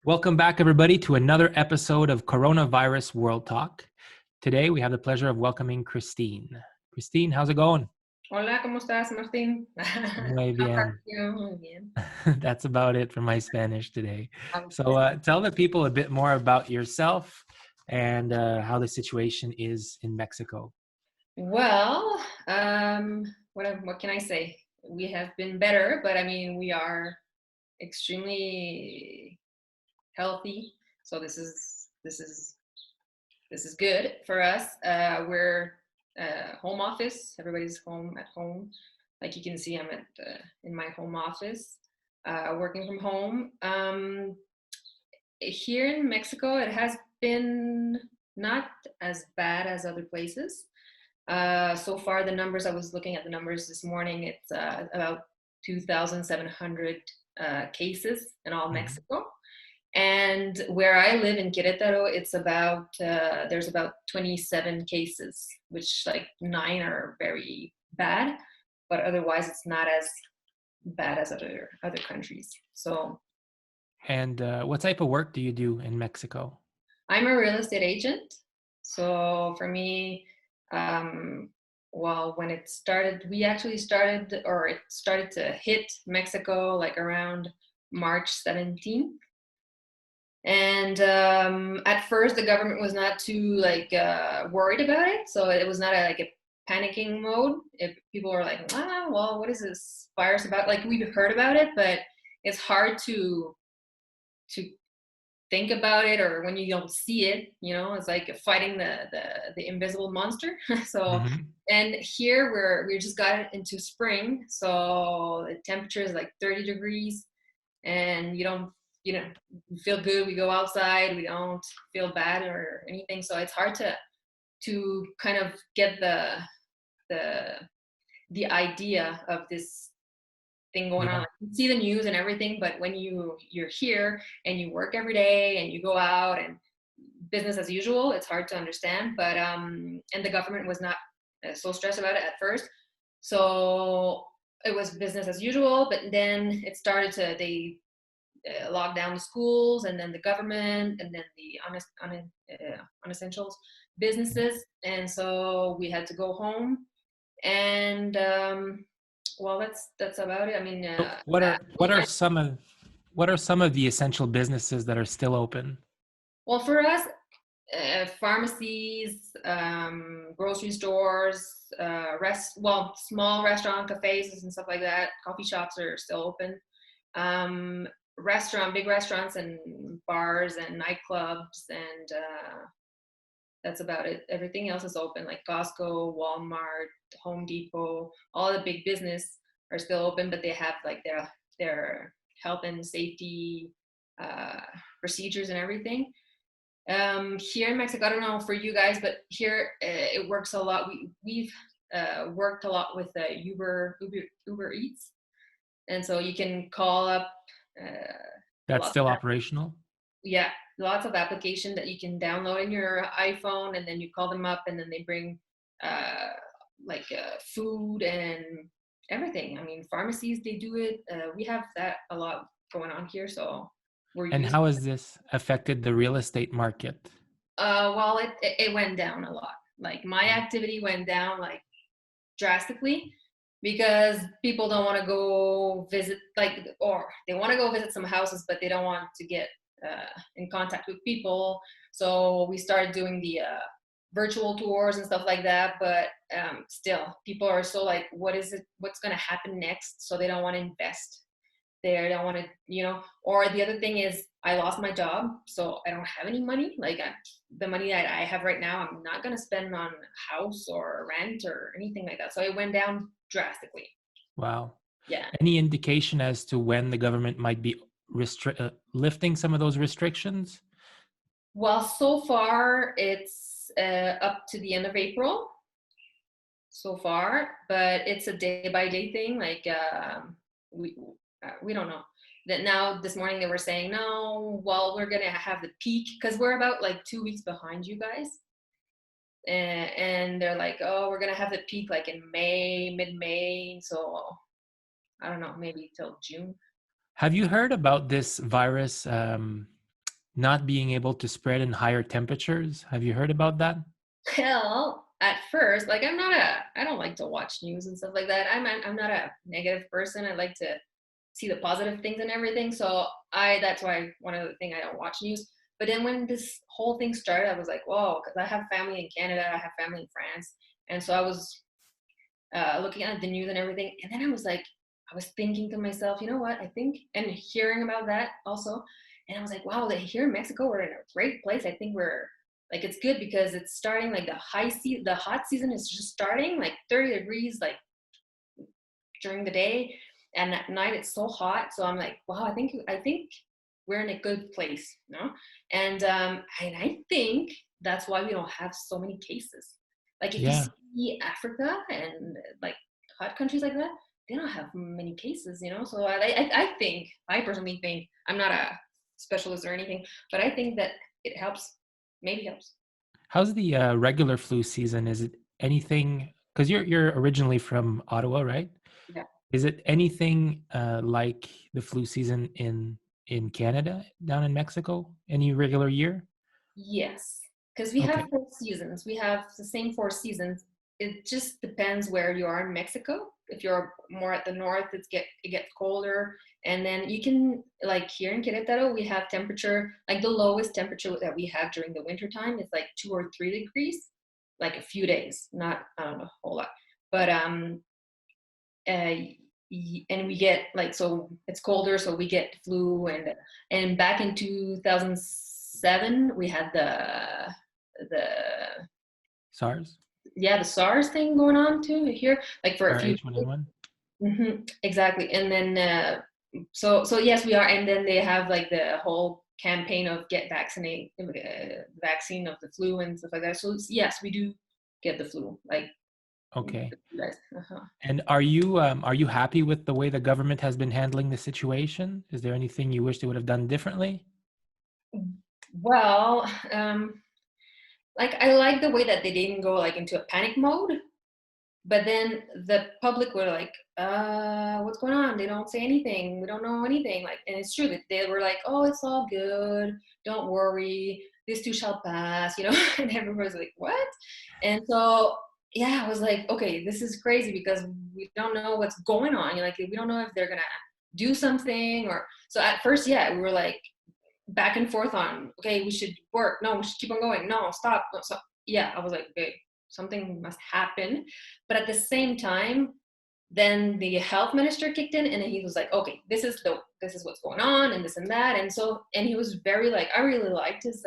Welcome back, everybody, to another episode of Coronavirus World Talk. Today, we have the pleasure of welcoming Christine. Christine, how's it going? Hola, ¿cómo estás, Martín? Muy How are bien. you? Muy bien. That's about it for my Spanish today. So, Okay. tell the people a bit more about yourself and how the situation is in Mexico. Well, what can I say? We have been better, but I mean, we are extremely healthy. So this is good for us. We're home office. Everybody's home at home. Like you can see, I'm in my home office, working from home. Here in Mexico, it has been not as bad as other places. So far, the numbers, I was looking at the numbers this morning, it's about 2,700 cases in all Mhm. Mexico. And where I live in Querétaro, there's about 27 cases, which like 9 are very bad, but otherwise it's not as bad as other countries. So And what type of work do you do in Mexico? I'm a real estate agent. So for me, um, well, when it started, it started to hit Mexico like around March 17th. And at first, the government was not too worried about it. So it was not like a panicking mode. If people were like, "Ah, well, what is this virus about?" Like we've heard about it, but it's hard to think about it, or when you don't see it, it's like fighting the invisible monster. So Mhm. and here we just got into spring, so the temperature is like 30 degrees, and you feel good. We go outside, we don't feel bad or anything, so it's hard to kind of get the the idea of this thing going on. Yeah. Like, you see the news and everything, but when you're here and you work every day and you go out and business as usual, it's hard to understand. But and the government was not so stressed about it at first, so it was business as usual. But then it started to they lock down the schools, and then the government, and then the unessential businesses, and so we had to go home. And well, that's about it. I mean, So what are some of the essential businesses that are still open? well, for us, pharmacies, grocery stores, small restaurant cafes and stuff like that. Coffee shops are still open. Um, big restaurants and bars and nightclubs, and that's about it. Everything else is open, like Costco, Walmart, Home Depot. All the big business are still open, but they have like their health and safety uh, procedures and everything. Here in Mexico, I don't know for you guys, but here it works a lot. We've worked a lot with Uber Eats, and so you can call up That's lots still of operational? yeah, lots of application that you can download in your iPhone, and then you call them up, and then they bring uh, food and everything. I mean, pharmacies, they do it. We have that a lot going on here, so we're And used. how has this affected the real estate market? Well, it went down a lot. Like my activity went down like drastically, because people don't want to go visit, or they want to go visit some houses, but they don't want to get in contact with people. So we started doing the virtual tours and stuff like that. But still, people are so like, what is it? What's going to happen next? So they don't want to invest there. They don't want to, Or the other thing is, I lost my job, so I don't have any money. The money that I have right now, I'm not going to spend on a house or rent or anything like that. So it went down drastically. Wow. Yeah. Any indication as to when the government might be lifting some of those restrictions? Well, so far it's up to the end of April so far, but it's a day by day thing. We we don't know. That now this morning they were saying, no, well, we're gonna have the peak because we're about like 2 weeks behind you guys. And they're like, oh, we're gonna have the peak like in May, mid-May. So I don't know, maybe till June. Have you heard about this virus? not being able to spread in higher temperatures. Have you heard about that? Well, at first, like I don't like to watch news and stuff like that. I'm not a negative person. I like to see the positive things and everything. So that's why one of the thing I don't watch news. But then when this whole thing started, I was like, whoa, because I have family in Canada, I have family in France, and so I was looking at the news and everything, and then I was thinking to myself, you know what? I think, and hearing about that also, and I was like, wow, like here in Mexico, we're in a great place. I think we're like it's good because it's starting like the hot season is just starting, like 30 degrees, like during the day, and at night it's so hot. So I'm like, wow, I think we're in a good place, you know. And I think that's why we don't have so many cases. Like if you Yeah. see Africa and like hot countries like that, they don't have many cases, you know. So I think I personally think I'm not a specialist or anything, but I think that it helps, maybe helps. How's the regular flu season? Is it anything? Because you're originally from Ottawa, right? Yeah. Is it anything like the flu season in Canada, down in Mexico, any regular year? Yes, because we have Okay. 4 seasons. We have the same 4 seasons. It just depends where you are in Mexico. If you're more at the north, it gets colder, and then you can like here in Querétaro, we have temperature like the lowest temperature that we have during the winter time is like 2 or 3 degrees, like a few days, not I don't know a whole lot, but uh, and we get like so it's colder, so we get flu and back in 2007 we had the SARS yeah the SARS thing going on too here like for a or few H1N1? exactly and then so yes we are and then they have like the whole campaign of get vaccinate vaccine of the flu and stuff like that so yes we do get the flu like Okay. you guys. Uh-huh. And are you happy with the way the government has been handling the situation? Is there anything you wish they would have done differently? Well, like I like the way that they didn't go like into a panic mode, but then the public were like, what's going on? They don't say anything. We don't know anything. Like, and it's true that they were like, oh, it's all good. Don't worry. This too shall pass, you know? And everybody's like, what? And so, yeah, I was like, okay, this is crazy because we don't know what's going on. Like, we don't know if they're going to do something or, so at first, yeah, we were like, back and forth on okay we should work no we should keep on going no stop no, so yeah I was like okay something must happen but at the same time then the health minister kicked in and he was like okay this is what's going on and this and that and so and he was very like I really liked his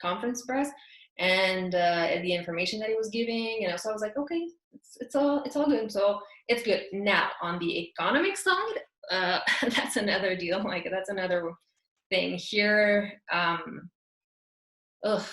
conference press and the information that he was giving and so I was like okay it's all good so it's good now on the economic side that's another deal like that's another thing here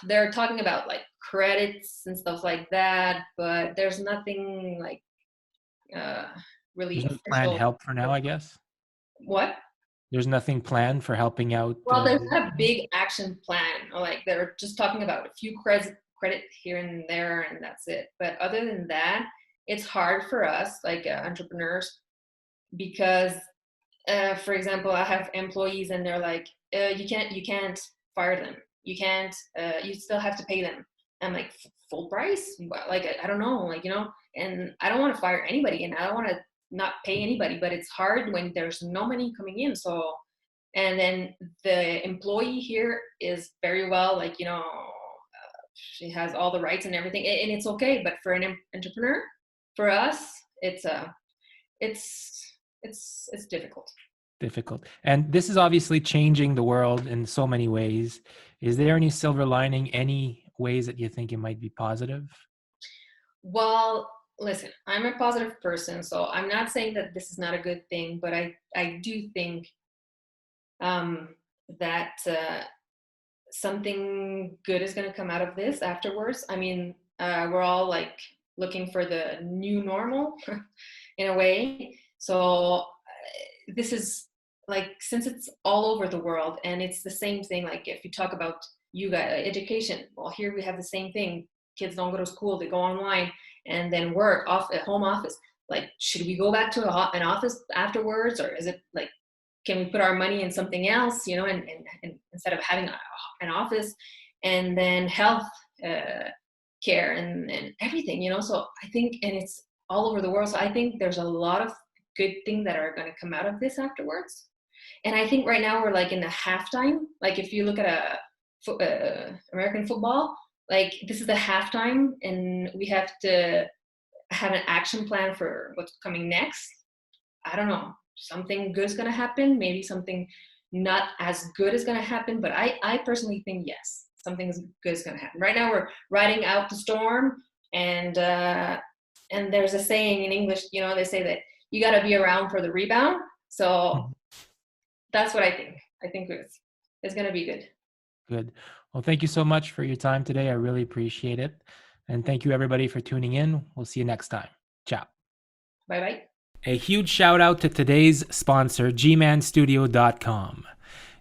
they're talking about like credits and stuff like that but there's nothing like uh really There's no planned official help for now, I guess. what There's nothing planned for helping out. well there's not a big action plan like they're just talking about a few credit here and there and that's it but other than that it's hard for us like entrepreneurs because for example I have employees and they're like you can't fire them you can't you still have to pay them I'm like full price like I don't know like you know and I don't want to fire anybody and I don't want to not pay anybody but it's hard when there's no money coming in so and then the employee here is very well like you know she has all the rights and everything and it's okay but for an entrepreneur for us it's it's difficult. Difficult. And this is obviously changing the world in so many ways. Is there any silver lining, any ways that you think it might be positive? Well, listen, I'm a positive person, so I'm not saying that this is not a good thing, but I do think um, that something good is going to come out of this afterwards. I mean, we're all like looking for the new normal in a way. So this is like since it's all over the world and it's the same thing. Like if you talk about you guys education, well, here we have the same thing. Kids don't go to school; they go online and then work off at home office. Like, should we go back to an office afterwards, or is it like can we put our money in something else, and instead of having an office, and then health care and everything, so I think, and it's all over the world, so I think there's a lot of good things that are going to come out of this afterwards. And I think right now we're like in the halftime. Like if you look at American football, like this is the halftime, and we have to have an action plan for what's coming next. I don't know, something good is going to happen, maybe something not as good is going to happen, but I personally think yes, something good is going to happen. Right now we're riding out the storm, and there's a saying in English, they say that you got to be around for the rebound. So that's what I think. I think it's going to be good. Good. Well, thank you so much for your time today. I really appreciate it. And thank you everybody for tuning in. We'll see you next time. Ciao. Bye-bye. A huge shout out to today's sponsor, gmanstudio.com.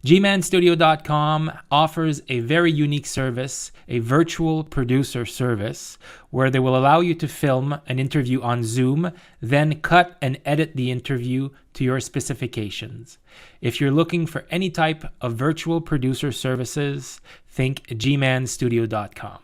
gmanstudio.com offers a very unique service, a virtual producer service, where they will allow you to film an interview on Zoom, then cut and edit the interview to your specifications. If you're looking for any type of virtual producer services, think gmanstudio.com.